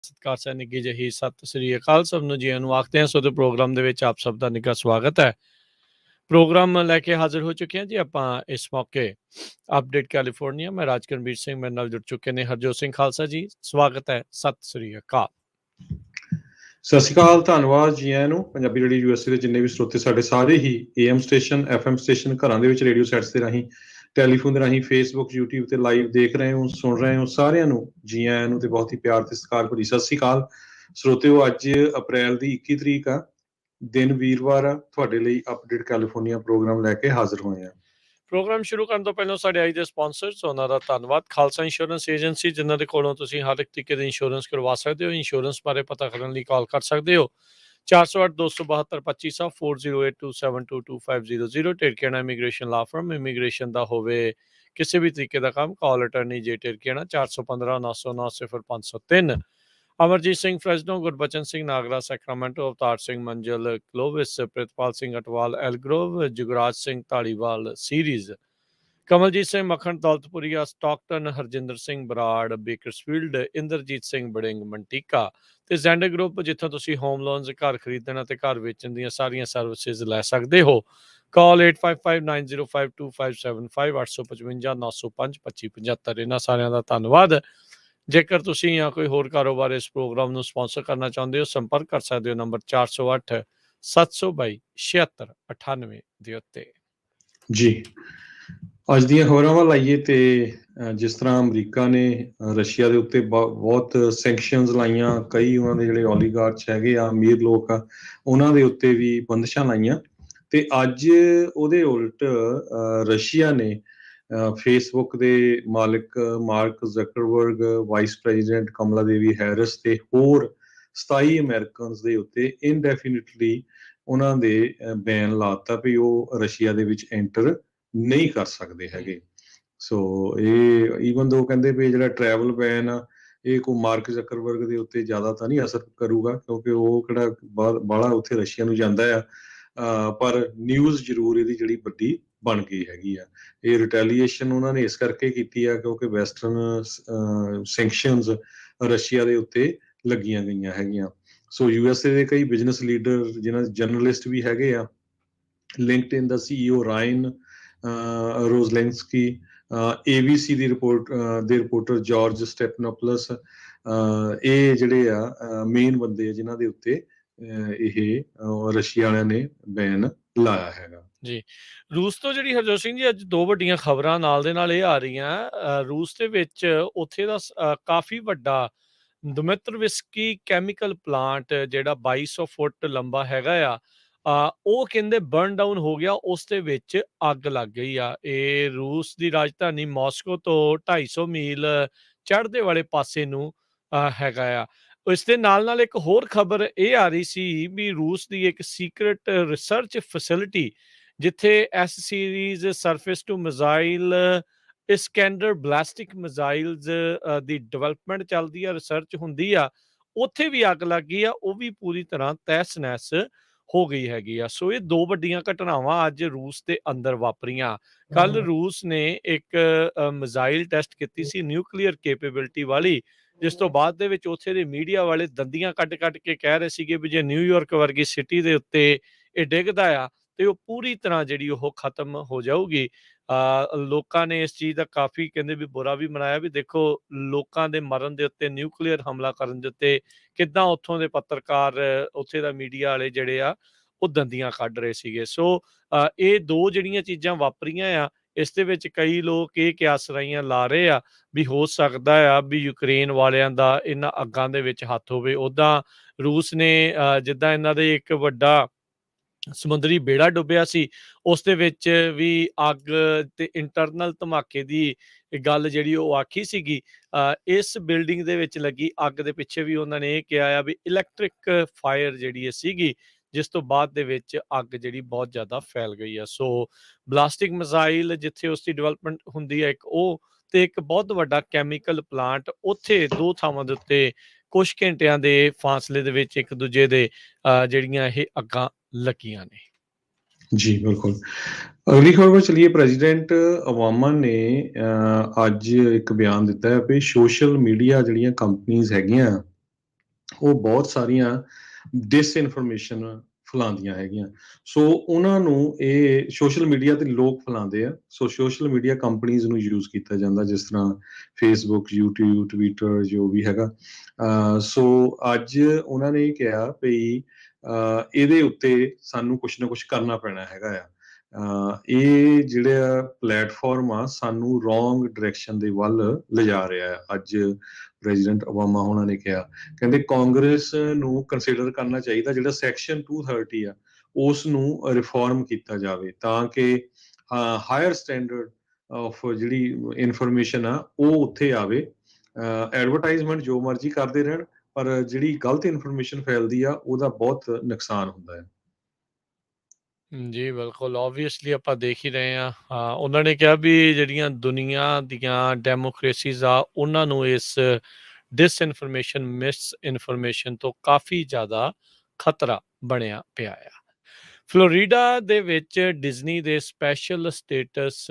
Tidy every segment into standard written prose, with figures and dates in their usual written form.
ਸਤਿਕਾਰ ਸਹਿ ਨਿੱਘੀ ਜਿਹੀ ਸਤਿ ਸ੍ਰੀ ਅਕਾਲ ਸਭ ਨੂੰ ਜੀ ਨੂੰ ਆਖਦੇ ਹਾਂ। ਸੋ ਦੇ ਪ੍ਰੋਗਰਾਮ ਦੇ ਵਿੱਚ ਆਪ ਸਭ ਦਾ ਨਿੱਘਾ ਸਵਾਗਤ ਹੈ। ਪ੍ਰੋਗਰਾਮ ਲੈ ਕੇ ਹਾਜ਼ਰ ਹੋ ਚੁੱਕੇ ਹਾਂ ਜੀ ਆਪਾਂ ਇਸ ਮੌਕੇ ਅਪਡੇਟ ਕੈਲੀਫੋਰਨੀਆ। ਮੈਂ ਰਾਜਕਰਨਵੀਰ ਸਿੰਘ ਮੇਰੇ ਨਾਲ ਜੁੜ ਚੁੱਕੇ ਨੇ ਹਰਜੋਤ ਸਿੰਘ ਖਾਲਸਾ ਜੀ। ਸਵਾਗਤ ਹੈ, ਸਤਿ ਸ੍ਰੀ ਅਕਾਲ। ਸਤਿ ਸ਼੍ਰੀ ਅਕਾਲ, ਧੰਨਵਾਦ ਜੀ ਆਇਆਂ ਨੂੰ। ਪੰਜਾਬੀ ਰੇਡੀਓ ਯੂਐਸਏ ਦੇ ਜਿੰਨੇ ਵੀ ਸਰੋਤੇ ਸਾਡੇ ਸਾਰੇ ਹੀ AM ਸਟੇਸ਼ਨ FM ਸਟੇਸ਼ਨ ਘਰਾਂ ਦੇ ਵਿੱਚ ਰੇਡੀਓ ਸੈਟਸ ਦੇ ਰਾਹੀਂ ਟੈਲੀਫੋਨ ਦੇ ਰਾਹੀਂ ਫੇਸਬੁੱਕ YouTube ਤੇ ਲਾਈਵ ਦੇਖ ਰਹੇ ਹੋ ਸੁਣ ਰਹੇ ਹੋ ਸਾਰਿਆਂ ਨੂੰ ਜੀ ਆਇਆਂ ਨੂੰ ਤੇ ਬਹੁਤ ਹੀ ਪਿਆਰ ਤੇ ਸਤਿਕਾਰ ਭਰੀ ਸਤਿ ਸ਼੍ਰੀ ਅਕਾਲ ਸਰੋਤਿਓ। ਅੱਜ ਅਪ੍ਰੈਲ ਦੀ 21 ਤਰੀਕ ਆ, ਦਿਨ ਵੀਰਵਾਰ ਆ। ਤੁਹਾਡੇ ਲਈ ਅਪਡੇਟ ਕੈਲੀਫੋਰਨੀਆ ਪ੍ਰੋਗਰਾਮ ਲੈ ਕੇ ਹਾਜ਼ਰ ਹੋਏ ਆ। ਪ੍ਰੋਗਰਾਮ ਸ਼ੁਰੂ ਕਰਨ ਤੋਂ ਪਹਿਲਾਂ ਸਾਡੇ ਅੱਜ ਦੇ ਸਪਾਂਸਰਸ ਉਹਨਾਂ ਦਾ ਧੰਨਵਾਦ। ਖਾਲਸਾ ਇੰਸ਼ੋਰੈਂਸ ਏਜੰਸੀ, ਜਿਨ੍ਹਾਂ ਦੇ ਕੋਲੋਂ ਤੁਸੀਂ ਹਰ ਇੱਕ ਤਰੀਕੇ ਦੇ ਇੰਸ਼ੋਰੈਂਸ ਕਰਵਾ ਸਕਦੇ ਹੋ। ਇੰਸ਼ੋਰੈਂਸ ਬਾਰੇ ਪਤਾ ਕਰਨ ਲਈ ਕਾਲ ਕਰ ਸਕਦੇ ਹੋ 408-272-2500 4082722500। ਟਿਰਕੇਣਾ ਇਮੀਗ੍ਰੇਸ਼ਨ ਲਾ ਫਰਮ, ਇਮੀਗ੍ਰੇਸ਼ਨ ਦਾ ਹੋਵੇ ਕਿਸੇ ਵੀ ਤਰੀਕੇ ਦਾ ਕੰਮ, ਕਾਲ ਅਟਰਨੀ ਜੇ ਟਿਰਕੇਣਾ 415-909-0503। ਅਮਰਜੀਤ ਸਿੰਘ ਫਰੈਜ਼ਨੋ, ਗੁਰਬਚਨ ਸਿੰਘ ਨਾਗਰਾ ਸੈਕਰਾਮੈਂਟੋ, ਅਵਤਾਰ ਸਿੰਘ ਮੰਜ਼ਲ ਕਲੋਵਿਸ, ਪ੍ਰਿਤਪਾਲ ਸਿੰਘ ਅਟਵਾਲ ਐਲਗਰੋਵ, ਜੁਗਰਾਜ ਸਿੰਘ ਢਾਲੀਵਾਲ ਸੀਰੀਜ਼, ਕਮਲਜੀਤ ਸਿੰਘ ਮੱਖਣ ਦੌਲਤਪੁਰੀਆ ਸਟਾਕਟਨ, ਹਰਜਿੰਦਰ ਸਿੰਘ ਬਰਾੜ ਬੇਕਰਸਫੀਲਡ, ਇੰਦਰਜੀਤ ਸਿੰਘ ਬੜਿੰਗ ਮੰਟੀਕਾ ਤੇ ਜ਼ੈਂਡਰ ਗਰੁੱਪ, ਜਿੱਥੋਂ ਤੁਸੀਂ ਹੋਮ ਲੋਨਸ, ਘਰ ਖਰੀਦਣ ਅਤੇ ਘਰ ਵੇਚਣ ਦੀਆਂ ਸਾਰੀਆਂ ਸਰਵਿਸਿਜ਼ ਲੈ ਸਕਦੇ ਹੋ। ਕਾਲ 8559052575 855-905-2575। ਇਹਨਾਂ ਸਾਰਿਆਂ ਦਾ ਧੰਨਵਾਦ। ਜੇਕਰ ਤੁਸੀਂ ਜਾਂ ਕੋਈ ਹੋਰ ਕਾਰੋਬਾਰ ਇਸ ਪ੍ਰੋਗਰਾਮ ਨੂੰ ਸਪਾਂਸਰ ਕਰਨਾ ਚਾਹੁੰਦੇ ਹੋ, ਸੰਪਰਕ ਕਰ ਸਕਦੇ ਹੋ ਨੰਬਰ 408-722-7698 ਦੇ ਉੱਤੇ। ਜੀ ਅੱਜ ਦੀਆਂ ਖਬਰਾਂ ਵੱਲ ਆਈਏ ਤੇ ਜਿਸ ਤਰ੍ਹਾਂ ਅਮਰੀਕਾ ਨੇ ਰਸ਼ੀਆ ਦੇ ਉੱਤੇ ਬਹੁਤ ਸੈਂਕਸ਼ਨਸ ਲਾਈਆਂ, ਕਈ ਉਹਨਾਂ ਦੇ ਜਿਹੜੇ ਓਲੀਗਾਰਚ ਹੈਗੇ ਆ, ਅਮੀਰ ਲੋਕ ਆ, ਉਹਨਾਂ ਦੇ ਉੱਤੇ ਵੀ ਬੰਦਸ਼ਾਂ ਲਾਈਆਂ। ਤੇ ਅੱਜ ਉਹਦੇ ਉਲਟ ਰਸ਼ੀਆ ਨੇ ਫੇਸਬੁੱਕ ਦੇ ਮਾਲਕ ਮਾਰਕ ਜ਼ਕਰਬਰਗ, ਵਾਈਸ ਪ੍ਰੈਜ਼ੀਡੈਂਟ ਕਮਲਾ ਦੇਵੀ ਹੈਰਿਸ ਤੇ ਹੋਰ 27 ਅਮਰੀਕਨਸ ਦੇ ਉੱਤੇ ਇਨਡੈਫੀਨਿਟਲੀ ਉਹਨਾਂ ਦੇ ਬੈਨ ਲਾਤਾ ਵੀ ਉਹ ਰਸ਼ੀਆ ਦੇ ਵਿੱਚ ਐਂਟਰ ਨਹੀਂ ਕਰ ਸਕਦੇ ਹੈਗੇ। ਸੋ ਇਹ ਈਵਨ ਦੋ ਕਹਿੰਦੇ ਵੀ ਜਿਹੜਾ ਟਰੈਵਲ ਬੈਨ ਆ ਇਹ ਕੋਈ ਮਾਰਕ ਜ਼ਕਰਬਰਗ ਦੇ ਉੱਤੇ ਜ਼ਿਆਦਾ ਤਾਂ ਨਹੀਂ ਅਸਰ ਕਰੂਗਾ, ਕਿਉਂਕਿ ਉਹ ਕਿਹੜਾ ਬਾਹਲਾ ਉੱਥੇ ਰਸ਼ੀਆ ਨੂੰ ਜਾਂਦਾ ਆ। ਪਰ ਨਿਊਜ਼ ਜ਼ਰੂਰ ਇਹਦੀ ਜਿਹੜੀ ਵੱਡੀ ਬਣ ਗਈ ਹੈਗੀ ਆ। ਇਹ ਰਿਟੈਲੀਏਸ਼ਨ ਉਹਨਾਂ ਨੇ ਇਸ ਕਰਕੇ ਕੀਤੀ ਆ ਕਿਉਂਕਿ ਵੈਸਟਰਨ ਸੈਂਕਸ਼ਨਸ ਰਸ਼ੀਆ ਦੇ ਉੱਤੇ ਲੱਗੀਆਂ ਗਈਆਂ ਹੈਗੀਆਂ। ਸੋ USA ਦੇ ਕਈ ਬਿਜ਼ਨਸ ਲੀਡਰ, ਜਿਹਨਾਂ ਜਰਨਲਿਸਟ ਵੀ ਹੈਗੇ ਆ, ਲਿੰਕਡਇਨ ਦਾ CEO ਰਾਇਨ ਰੋਜ਼ਲੈਂਸਕੀ, ABC ਦੀ ਰਿਪੋਰਟਰ ਜਾਰਜ ਸਟੈਪਨੋਪਲਸ, ਇਹ ਜਿਹੜੇ ਆ ਮੇਨ ਬੰਦੇ ਆ ਜਿਨ੍ਹਾਂ ਦੇ ਉੱਤੇ ਇਹ ਰਸ਼ੀਆ ਵਾਲਿਆਂ ਨੇ ਬੈਨ ਲਾਇਆ ਹੈਗਾ। ਜੀ, ਰੂਸ ਤੋਂ ਜਿਹੜੀ ਹਰਜੋਤ ਸਿੰਘ ਜੀ ਅੱਜ ਦੋ ਵੱਡੀਆਂ ਖਬਰਾਂ ਨਾਲ ਦੇ ਨਾਲ ਇਹ ਆ ਰਹੀਆਂ। ਰੂਸ ਦੇ ਵਿੱਚ ਉੱਥੇ ਦਾ ਕਾਫੀ ਵੱਡਾ ਦਮਿਤਰਵਿਸਕੀ ਕੈਮੀਕਲ ਪਲਾਂਟ ਜਿਹੜਾ 2200 ਫੁੱਟ ਲੰਬਾ ਹੈਗਾ ਆ, ਉਹ ਕਹਿੰਦੇ ਬਰਨ ਡਾਊਨ ਹੋ ਗਿਆ, ਉਸ ਦੇ ਵਿੱਚ ਅੱਗ ਲੱਗ ਗਈ ਆ। ਇਹ ਰੂਸ ਦੀ ਰਾਜਧਾਨੀ ਮਾਸਕੋ ਤੋਂ 250 ਮੀਲ ਚੜ੍ਹਦੇ ਵਾਲੇ ਪਾਸੇ ਨੂੰ ਹੈਗਾ ਆ। ਇਸ ਦੇ ਨਾਲ ਨਾਲ ਇੱਕ ਹੋਰ ਖਬਰ ਇਹ ਆ ਰਹੀ ਸੀ ਵੀ ਰੂਸ ਦੀ ਇੱਕ ਸੀਕ੍ਰੇਟ ਰਿਸਰਚ ਫੈਸਿਲਿਟੀ, ਜਿੱਥੇ S series surface to missile Iskander ballistic missiles ਦੀ ਡਿਵੈਲਪਮੈਂਟ ਚੱਲਦੀ ਆ, ਰਿਸਰਚ ਹੁੰਦੀ ਆ, ਉੱਥੇ ਵੀ ਅੱਗ ਲੱਗ ਗਈ ਆ। ਉਹ ਵੀ ਪੂਰੀ ਤਰ੍ਹਾਂ ਤਹਿਸ ਨਹਿਸ ਹੋ ਗਈ ਹੈਗੀ ਆ। ਸੋ ਇਹ ਦੋ ਵੱਡੀਆਂ ਘਟਨਾਵਾਂ ਅੱਜ ਰੂਸ ਦੇ ਅੰਦਰ ਵਾਪਰੀਆਂ। ਕੱਲ ਰੂਸ ਨੇ ਇੱਕ ਮਿਜ਼ਾਈਲ ਟੈਸਟ ਕੀਤੀ ਸੀ ਨਿਊਕਲੀਅਰ ਕੈਪੇਬਿਲਿਟੀ ਵਾਲੀ, ਜਿਸ ਤੋਂ ਬਾਅਦ ਦੇ ਵਿੱਚ ਉੱਥੇ ਦੇ ਮੀਡੀਆ ਵਾਲੇ ਦੰਦੀਆਂ ਕੱਢ ਕੇ ਕਹਿ ਰਹੇ ਸੀਗੇ ਵੀ ਜੇ ਨਿਊਯਾਰਕ ਵਰਗੀ ਸਿਟੀ ਦੇ ਉੱਤੇ ਇਹ ਡਿੱਗਦਾ ਆ ਤੇ ਉਹ ਪੂਰੀ ਤਰ੍ਹਾਂ ਜਿਹੜੀ ਉਹ ਖਤਮ ਹੋ ਜਾਊਗੀ। ਲੋਕਾਂ ਨੇ ਇਸ ਚੀਜ਼ ਦਾ ਕਾਫੀ ਕਹਿੰਦੇ ਵੀ ਬੁਰਾ ਵੀ ਮਨਾਇਆ ਵੀ ਦੇਖੋ ਲੋਕਾਂ ਦੇ ਮਰਨ ਦੇ ਉੱਤੇ, ਨਿਊਕਲੀਅਰ ਹਮਲਾ ਕਰਨ ਦੇ ਉੱਤੇ ਕਿੱਦਾਂ ਉੱਥੋਂ ਦੇ ਪੱਤਰਕਾਰ, ਉੱਥੇ ਦਾ ਮੀਡੀਆ ਵਾਲੇ ਜਿਹੜੇ ਆ ਉਹ ਦੰਦੀਆਂ ਕੱਢ ਰਹੇ ਸੀਗੇ। ਸੋ ਇਹ ਦੋ ਜਿਹੜੀਆਂ ਚੀਜ਼ਾਂ ਵਾਪਰੀਆਂ ਆ, ਇਸ ਦੇ ਵਿੱਚ ਕਈ ਲੋਕ ਇਹ ਕਿਆਸਰਾਈਆਂ ਲਾ ਰਹੇ ਆ ਵੀ ਹੋ ਸਕਦਾ ਆ ਵੀ ਯੂਕਰੇਨ ਵਾਲਿਆਂ ਦਾ ਇਹਨਾਂ ਅੱਗਾਂ ਦੇ ਵਿੱਚ ਹੱਥ ਹੋਵੇ। ਉੱਦਾਂ ਰੂਸ ਨੇ ਜਿੱਦਾਂ ਇਹਨਾਂ ਦੇ ਇੱਕ ਵੱਡਾ ਸਮੁੰਦਰੀ ਬੇੜਾ ਡੁੱਬਿਆ ਸੀ, ਉਸ ਦੇ ਵਿੱਚ ਵੀ ਅੱਗ ਤੇ ਇੰਟਰਨਲ ਧਮਾਕੇ ਦੀ ਗੱਲ ਜਿਹੜੀ ਉਹ ਆਖੀ ਸੀਗੀ। ਇਸ ਬਿਲਡਿੰਗ ਦੇ ਵਿੱਚ ਲੱਗੀ ਅੱਗ ਦੇ ਪਿੱਛੇ ਵੀ ਉਹਨਾਂ ਨੇ ਇਹ ਕਿਹਾ ਆ ਵੀ ਇਲੈਕਟ੍ਰਿਕ ਫਾਇਰ ਜਿਹੜੀ ਇਹ ਸੀਗੀ, ਜਿਸ ਤੋਂ ਬਾਅਦ ਦੇ ਵਿੱਚ ਅੱਗ ਜਿਹੜੀ ਬਹੁਤ ਜ਼ਿਆਦਾ ਫੈਲ ਗਈ ਆ। ਸੋ ਬਲਾਸਟਿਕ ਮਿਜ਼ਾਈਲ ਜਿੱਥੇ ਉਸ ਦੀ ਡਿਵੈਲਪਮੈਂਟ ਹੁੰਦੀ ਹੈ ਇੱਕ ਉਹ, ਤੇ ਇੱਕ ਬਹੁਤ ਵੱਡਾ ਕੈਮੀਕਲ ਪਲਾਂਟ, ਉੱਥੇ ਦੋ ਥਾਵਾਂ ਦੇ ਉੱਤੇ ਕੁਝ ਘੰਟਿਆਂ ਦੇ ਫਾਸਲੇ ਦੇ ਵਿੱਚ ਇੱਕ ਦੂਜੇ ਦੇ ਜਿਹੜੀਆਂ ਇਹ ਅੱਗਾਂ ਲੱਗੀਆਂ ਨੇ। ਜੀ ਬਿਲਕੁਲ। ਅਗਲੀ ਖਬਰ ਵੱਲ ਚਲੀਏ। ਪ੍ਰੈਜ਼ੀਡੈਂਟ ਓਬਾਮਾ ਨੇ ਅੱਜ ਇੱਕ ਬਿਆਨ ਦਿੱਤਾ ਹੈ ਵੀ ਸੋਸ਼ਲ ਮੀਡੀਆ ਜਿਹੜੀਆਂ ਕੰਪਨੀਜ਼ ਹੈਗੀਆਂ ਉਹ ਬਹੁਤ ਸਾਰੀਆਂ ਡਿਸਇਨਫੋਰਮੇਸ਼ਨ ਫੈਲਾਉਂਦੀਆਂ ਹੈਗੀਆਂ। ਸੋ ਉਹਨਾਂ ਨੂੰ ਇਹ ਸੋਸ਼ਲ ਮੀਡੀਆ ਤੇ ਲੋਕ ਫੈਲਾਉਂਦੇ ਆ। ਸੋ ਸੋਸ਼ਲ ਮੀਡੀਆ ਕੰਪਨੀਜ਼ ਨੂੰ ਯੂਜ਼ ਕੀਤਾ ਜਾਂਦਾ, ਜਿਸ ਤਰ੍ਹਾਂ ਫੇਸਬੁੱਕ, ਯੂਟਿਊਬ, ਟਵਿੱਟਰ, ਜੋ ਵੀ ਹੈਗਾ। ਸੋ ਅੱਜ ਉਹਨਾਂ ਨੇ ਕਿਹਾ ਵੀ ਇਹਦੇ ਉੱਤੇ ਸਾਨੂੰ ਕੁਛ ਨਾ ਕੁਛ ਕਰਨਾ ਪੈਣਾ ਹੈਗਾ ਆ। ਇਹ ਜਿਹੜਾ ਪਲੇਟਫਾਰਮ ਆ ਸਾਨੂੰ ਰੋਂਗ ਡਾਇਰੈਕਸ਼ਨ ਦੇ ਵੱਲ ਲਿਜਾ ਰਿਹਾ ਹੈ। ਅੱਜ ਪ੍ਰੈਜ਼ੀਡੈਂਟ ਓਬਾਮਾ ਉਹਨਾਂ ਨੇ ਕਿਹਾ, ਕਹਿੰਦੇ ਕਾਂਗਰਸ ਨੂੰ ਕੰਸੀਡਰ ਕਰਨਾ ਚਾਹੀਦਾ, ਜਿਹੜਾ ਸੈਕਸ਼ਨ 230 ਆ ਉਸ ਨੂੰ ਰਿਫਾਰਮ ਕੀਤਾ ਜਾਵੇ, ਤਾਂ ਕਿ ਹਾਇਰ ਸਟੈਂਡਰਡ ਆਫ ਜਿਹੜੀ ਇਨਫੋਰਮੇਸ਼ਨ ਆ ਉਹ ਉੱਥੇ ਆਵੇ। ਐਡਵਰਟਾਈਜ਼ਮੈਂਟ ਜੋ ਮਰਜ਼ੀ ਕਰਦੇ ਰਹਿਣ, ਪਰ ਜਿਹੜੀ ਗਲਤ ਇਨਫੋਰਮੇਸ਼ਨ ਫੈਲਦੀ ਆ ਉਹਦਾ ਬਹੁਤ ਨੁਕਸਾਨ ਹੁੰਦਾ ਹੈ। ਜੀ, ਬਿਲਕੁਲ ਓਬਵੀਅਸਲੀ ਆਪਾਂ ਦੇਖ ਹੀ ਰਹੇ ਹਾਂ। ਉਹਨਾਂ ਨੇ ਕਿਹਾ ਵੀ ਜਿਹੜੀਆਂ ਦੁਨੀਆ ਦੀਆਂ ਡੈਮੋਕ੍ਰੇਸੀਜ਼ ਆ ਉਹਨਾਂ ਨੂੰ ਇਸ ਡਿਸਇਨਫੋਰਮੇਸ਼ਨ, ਮਿਸ ਇਨਫੋਰਮੇਸ਼ਨ ਤੋਂ ਕਾਫੀ ਜ਼ਿਆਦਾ ਖਤਰਾ ਬਣਿਆ ਪਿਆ ਆ। ਫਲੋਰੀਡਾ ਦੇ ਵਿੱਚ ਡਿਜ਼ਨੀ ਦੇ ਸਪੈਸ਼ਲ ਸਟੇਟਸ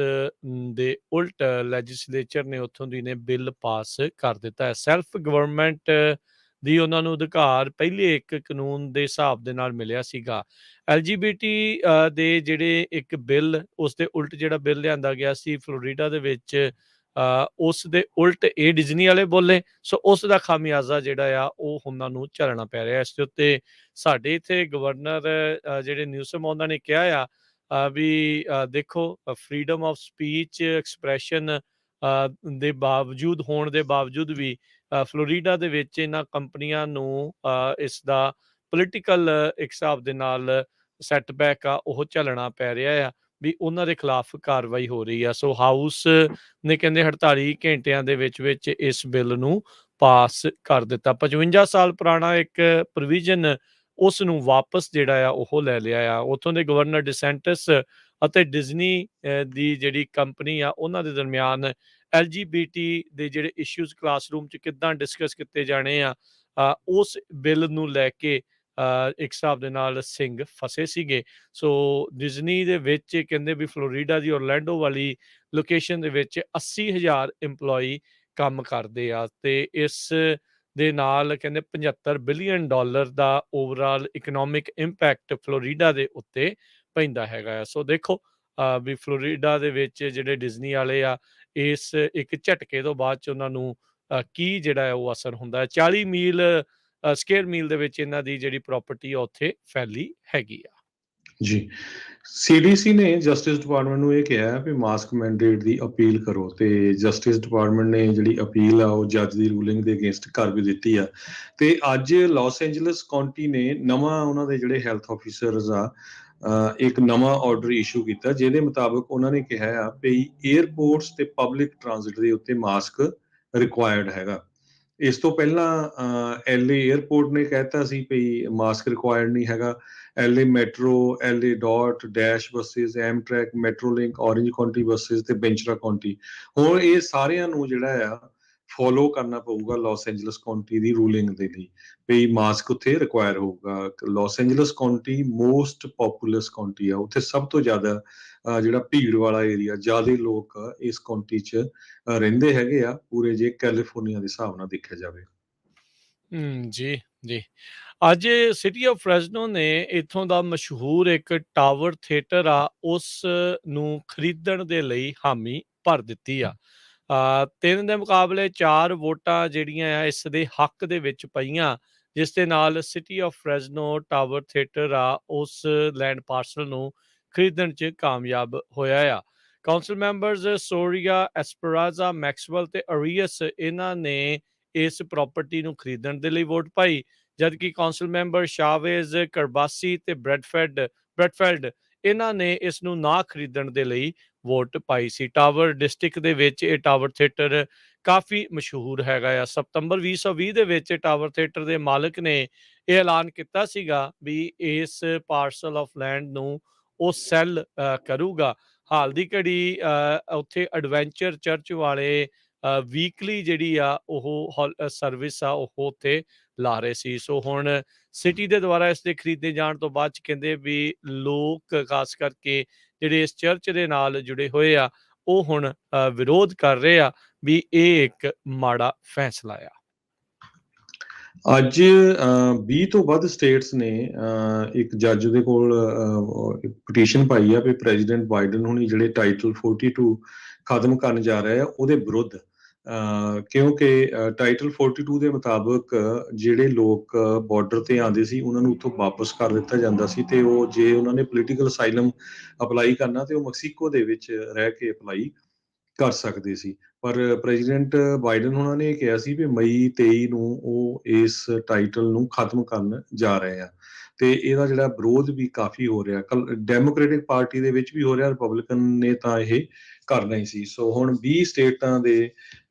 ਦੇ ਉਲਟ ਲੈਜਿਸਲੇਚਰ ਨੇ ਉੱਥੋਂ ਦੀ ਨੇ ਬਿੱਲ ਪਾਸ ਕਰ ਦਿੱਤਾ ਹੈ। ਸੈਲਫ ਗਵਰਨਮੈਂਟ ਦੀ ਉਹਨਾਂ ਨੂੰ ਅਧਿਕਾਰ ਪਹਿਲੇ ਇੱਕ ਕਾਨੂੰਨ ਦੇ ਹਿਸਾਬ ਦੇ ਨਾਲ ਮਿਲਿਆ ਸੀਗਾ। LGBT ਦੇ ਜਿਹੜੇ ਇੱਕ ਬਿੱਲ, ਉਸ ਦੇ ਉਲਟ ਜਿਹੜਾ ਬਿੱਲ ਲਿਆਂਦਾ ਗਿਆ ਸੀ ਫਲੋਰੀਡਾ ਦੇ ਵਿੱਚ, ਉਸ ਦੇ ਉਲਟ ਇਹ ਡਿਜ਼ਨੀ ਵਾਲੇ ਬੋਲੇ। ਸੋ ਉਸ ਦਾ ਖਾਮਿਆਜ਼ਾ ਜਿਹੜਾ ਆ ਉਹ ਉਹਨਾਂ ਨੂੰ ਝੱਲਣਾ ਪੈ ਰਿਹਾ। ਇਸ ਦੇ ਉੱਤੇ ਸਾਡੇ ਇੱਥੇ ਗਵਰਨਰ ਜਿਹੜੇ ਨਿਊਸਮ ਉਹਨਾਂ ਨੇ ਕਿਹਾ ਆ ਵੀ ਦੇਖੋ, ਫਰੀਡਮ ਆਫ ਸਪੀਚ, ਐਕਸਪ੍ਰੈਸ਼ਨ ਦੇ ਬਾਵਜੂਦ ਹੋਣ ਦੇ ਬਾਵਜੂਦ ਵੀ ਫਲੋਰੀਡਾ ਦੇ ਵਿੱਚ ਇਹਨਾਂ ਕੰਪਨੀਆਂ ਨੂੰ ਇਸ ਦਾ ਪੋਲੀਟੀਕਲ ਇੱਕ ਹਿਸਾਬ ਦੇ ਨਾਲ ਸੈਟਬੈਕ ਆ ਉਹ ਝੱਲਣਾ ਪੈ ਰਿਹਾ ਆ, ਵੀ ਉਹਨਾਂ ਦੇ ਖਿਲਾਫ ਕਾਰਵਾਈ ਹੋ ਰਹੀ ਆ। ਸੋ ਹਾਊਸ ਨੇ ਕਹਿੰਦੇ 48 ਘੰਟਿਆਂ ਦੇ ਵਿੱਚ ਇਸ ਬਿੱਲ ਨੂੰ ਪਾਸ ਕਰ ਦਿੱਤਾ। 55 ਸਾਲ ਪੁਰਾਣਾ ਇੱਕ ਪ੍ਰੋਵੀਜ਼ਨ ਉਸ ਨੂੰ ਵਾਪਸ ਜਿਹੜਾ ਆ ਉਹ ਲੈ ਲਿਆ ਆ। ਉੱਥੋਂ ਦੇ ਗਵਰਨਰ ਡਿਸੈਂਟਸ ਅਤੇ ਡਿਜ਼ਨੀ ਦੀ ਜਿਹੜੀ ਕੰਪਨੀ ਆ ਉਹਨਾਂ ਦੇ ਦਰਮਿਆਨ LGBT ਦੇ ਜਿਹੜੇ ਇਸ਼ੂਜ਼ ਕਲਾਸਰੂਮ 'ਚ ਕਿੱਦਾਂ ਡਿਸਕਸ ਕੀਤੇ ਜਾਣੇ ਆ, ਉਸ ਬਿੱਲ ਨੂੰ ਲੈ ਕੇ ਇੱਕ ਹਿਸਾਬ ਦੇ ਨਾਲ ਸਿੰਘ ਫਸੇ ਸੀਗੇ। ਸੋ ਡਿਜ਼ਨੀ ਦੇ ਵਿੱਚ ਕਹਿੰਦੇ ਵੀ ਫਲੋਰੀਡਾ ਦੀ ਔਰਲੈਂਡੋ ਵਾਲੀ ਲੋਕੇਸ਼ਨ ਦੇ ਵਿੱਚ 80,000 ਇੰਪਲੋਈ ਕੰਮ ਕਰਦੇ ਆ, ਤੇ ਇਸ ਦੇ ਨਾਲ ਕਹਿੰਦੇ $75 ਬਿਲੀਅਨ ਦਾ ਓਵਰਆਲ ਇਕਨੋਮਿਕ ਇੰਪੈਕਟ ਫਲੋਰੀਡਾ ਦੇ ਉੱਤੇ ਪੈਂਦਾ ਹੈਗਾ ਆ। ਸੋ ਦੇਖੋ ਵੀ ਫਲੋਰੀਡਾ ਦੇ ਵਿੱਚ ਜਿਹੜੇ ਡਿਜ਼ਨੀ ਵਾਲੇ ਆ, ਇਸ ਇੱਕ ਝਟਕੇ ਤੋਂ ਬਾਅਦ 'ਚ ਉਹਨਾਂ ਨੂੰ ਕੀ ਜਿਹੜਾ ਹੈ ਉਹ ਅਸਰ ਹੁੰਦਾ ਹੈ। 40 ਮੀਲ ਸਕੁਅਰ ਮੀਲ ਦੇ ਵਿੱਚ ਇਹਨਾਂ ਦੀ ਜਿਹੜੀ ਪ੍ਰਾਪਰਟੀ ਆ ਉੱਥੇ ਫੈਲੀ ਹੈਗੀ ਆ। ਜੀ, CDC ਨੇ ਜਸਟਿਸ ਡਿਪਾਰਟਮੈਂਟ ਨੂੰ ਇਹ ਕਿਹਾ ਵੀ ਮਾਸਕ ਮੈਂਡੇਟ ਦੀ ਅਪੀਲ ਕਰੋ, ਤੇ ਜਸਟਿਸ ਡਿਪਾਰਟਮੈਂਟ ਨੇ ਜਿਹੜੀ ਅਪੀਲ ਆ ਉਹ ਜੱਜ ਦੀ ਰੂਲਿੰਗ ਦੇ ਅਗੇਂਸਟ ਕਰ ਵੀ ਦਿੱਤੀ ਆ। ਤੇ ਅੱਜ ਲਾਸ ਐਂਜਲਸ ਕਾਉਂਟੀ ਨੇ ਨਵਾਂ, ਉਹਨਾਂ ਦੇ ਜਿਹੜੇ ਹੈਲਥ ਆਫੀਸਰਸ ਆ, ਇੱਕ ਨਵਾਂ ਆਰਡਰ ਇਸ਼ੂ ਕੀਤਾ, ਜਿਹਦੇ ਮੁਤਾਬਕ ਉਹਨਾਂ ਨੇ ਕਿਹਾ ਆ ਵੀ ਏਅਰਪੋਰਟਸ ਤੇ ਪਬਲਿਕ ਟ੍ਰਾਂਜ਼ਿਟ ਦੇ ਉੱਤੇ ਮਾਸਕ ਰਿਕੁਆਇਰਡ ਹੈਗਾ। ਇਸ ਤੋਂ ਪਹਿਲਾਂ LA ਏਅਰਪੋਰਟ ਨੇ ਕਹਿਤਾ ਸੀ ਵੀ ਮਾਸਕ ਰਿਕੁਆਇਰਡ ਨਹੀਂ ਹੈਗਾ। LA metro, LA dot, dash buses, Amtrak, Metrolink, Orange County buses ਤੇ ਵੈਂਚੁਰਾ ਕਾਉਂਟੀ, ਹੁਣ ਇਹ ਸਾਰਿਆਂ ਨੂੰ ਜਿਹੜਾ ਆ ਫੋਲੋ ਕਰਨਾ ਪਊਗਾ ਲਾਸ ਐਂਜਲਸ ਕਾਉਂਟੀ ਦੀ ਰੂਲਿੰਗ ਦੇ ਲਈ, ਵੀ ਮਾਸਕ ਉੱਥੇ ਰਿਕੁਆਇਰ ਹੋਊਗਾ। Los Angeles County most populous county ਆ, ਉੱਥੇ ਸਭ ਤੋਂ ਜ਼ਿਆਦਾ ਜਿਹੜਾ ਭੀੜ ਵਾਲਾ ਏਰੀਆ, ਜ਼ਿਆਦਾ ਲੋਕ ਇਸ ਕਾਉਂਟੀ 'ਚ ਰਹਿੰਦੇ ਹੈਗੇ ਆ, ਪੂਰੇ ਜੇ ਕੈਲੀਫੋਰਨੀਆ ਦੇ ਹਿਸਾਬ ਨਾਲ ਦੇਖਿਆ ਜਾਵੇ। ਜੀ, ਜੀ। ਅੱਜ ਸਿਟੀ ਆਫ ਫ੍ਰੈਜ਼ਨੋ ਨੇ ਇੱਥੋਂ ਦਾ ਮਸ਼ਹੂਰ ਇੱਕ ਟਾਵਰ ਥੀਏਟਰ ਆ, ਉਸ ਨੂੰ ਖਰੀਦਣ ਦੇ ਲਈ ਹਾਮੀ ਭਰ ਦਿੱਤੀ ਆ। 3 ਦੇ ਮੁਕਾਬਲੇ 4 ਵੋਟਾਂ ਜਿਹੜੀਆਂ ਆ ਇਸ ਦੇ ਹੱਕ ਦੇ ਵਿੱਚ ਪਈਆਂ, ਜਿਸ ਦੇ ਨਾਲ city of Fresno tower theatre ਆ ਉਸ ਲੈਂਡ ਪਾਰਸਲ ਨੂੰ ਖਰੀਦਣ 'ਚ ਕਾਮਯਾਬ ਹੋਇਆ ਆ। ਕਾਉਂਸਲ ਮੈਂਬਰਸ ਸੋਰੀਆ, ਐਸਪਰਾਜ਼ਾ, ਮੈਕਸਵੈਲ ਤੇ ਅਰੀਅਸ, ਇਹਨਾਂ ਨੇ ਇਸ ਪ੍ਰਾਪਰਟੀ ਨੂੰ ਖਰੀਦਣ ਦੇ ਲਈ ਵੋਟ ਪਾਈ, ਜਦਕਿ ਕਾਉਂਸਲ ਮੈਂਬਰ ਸ਼ਾਵੇਜ਼, ਕਰਬਾਸੀ ਤੇ ਬ੍ਰੈਡਫੈਲਡ ਇਹਨਾਂ ਨੇ ਇਸ ਨੂੰ ਨਾ ਖਰੀਦਣ ਦੇ ਲਈ ਵੋਟ ਪਾਈ ਸੀ। ਟਾਵਰ ਡਿਸਟ੍ਰਿਕਟ ਦੇ ਵਿੱਚ ਇਹ ਟਾਵਰ ਥੀਏਟਰ ਕਾਫੀ ਮਸ਼ਹੂਰ ਹੈਗਾ ਆ। ਸਤੰਬਰ 2020 ਦੇ ਵਿੱਚ ਟਾਵਰ ਥੀਏਟਰ ਦੇ ਮਾਲਕ ਨੇ ਇਹ ਐਲਾਨ ਕੀਤਾ ਸੀਗਾ ਵੀ ਇਸ ਪਾਰਸਲ ਆਫ ਲੈਂਡ ਨੂੰ ਉਹ ਸੈੱਲ ਕਰੂਗਾ। ਹਾਲ ਦੀ ਘੜੀ ਉੱਥੇ ਐਡਵੈਂਚਰ ਚਰਚ ਵਾਲੇ ਵੀਕਲੀ ਜਿਹੜੀ ਆ ਉਹ ਸਰਵਿਸ ਆ ਉਹ ਉੱਥੇ ਲਾ ਰਹੇ ਸੀ। ਸੋ ਹੁਣ ਸਿਟੀ ਦੇ ਦੁਆਰਾ ਇਸ ਦੇ ਖਰੀਦੇ ਜਾਣ ਤੋਂ ਬਾਅਦ 'ਚ ਕਹਿੰਦੇ ਵੀ ਲੋਕ ਖਾਸ ਕਰਕੇ ਜਿਹੜੇ ਇਸ ਚਰਚ ਦੇ ਨਾਲ ਜੁੜੇ ਹੋਏ ਆ, ਉਹ ਹੁਣ ਵਿਰੋਧ ਕਰ ਰਹੇ ਆ ਵੀ ਇਹ ਇੱਕ ਮਾੜਾ ਫੈਸਲਾ ਆ। ਅੱਜ 20 ਤੋਂ ਵੱਧ ਸਟੇਟਸ ਨੇ ਇੱਕ ਜੱਜ ਦੇ ਕੋਲ ਪਟੀਸ਼ਨ ਪਾਈ ਆ ਵੀ ਪ੍ਰੈਜ਼ੀਡੈਂਟ ਬਾਈਡਨ ਹੁਣੀ ਜਿਹੜੇ ਟਾਈਟਲ 42 ਖਤਮ ਕਰਨ ਜਾ ਰਹੇ ਆ ਉਹਦੇ ਵਿਰੁੱਧ, ਕਿਉਂਕਿ ਟਾਈਟਲ 42 ਦੇ ਮੁਤਾਬਕ ਜਿਹੜੇ ਲੋਕ ਬਾਰਡਰ ਤੇ ਆਉਂਦੇ ਸੀ ਉਹਨਾਂ ਨੂੰ ਉੱਥੋਂ ਵਾਪਸ ਕਰ ਦਿੱਤਾ ਜਾਂਦਾ ਸੀ, ਤੇ ਉਹ ਜੇ ਉਹਨਾਂ ਨੇ ਪੋਲੀਟੀਕਲ ਅਸਾਈਲਮ ਅਪਲਾਈ ਕਰਨਾ ਤੇ ਉਹ ਮੈਕਸੀਕੋ ਦੇ ਵਿੱਚ ਰਹਿ ਕੇ ਅਪਲਾਈ ਕਰ ਸਕਦੇ ਸੀ। ਪਰ ਪ੍ਰੈਜ਼ੀਡੈਂਟ ਬਾਈਡਨ ਉਹਨਾਂ ਨੇ ਕਿਹਾ ਸੀ ਵੀ ਮਈ 23 ਨੂੰ ਉਹ ਇਸ ਟਾਈਟਲ ਨੂੰ ਖਤਮ ਕਰਨ ਜਾ ਰਹੇ ਆ, ਤੇ ਇਹਦਾ ਜਿਹੜਾ ਵਿਰੋਧ ਵੀ ਕਾਫੀ ਹੋ ਰਿਹਾ, ਡੈਮੋਕ੍ਰੈਟਿਕ ਪਾਰਟੀ ਦੇ ਵਿੱਚ ਵੀ ਹੋ ਰਿਹਾ, ਰਿਪਬਲਿਕਨ ਨੇ ਤਾਂ ਇਹ ਕਰਨਾ ਹੀ ਸੀ। ਸੋ ਹੁਣ 20 ਸਟੇਟਾਂ ਦੇ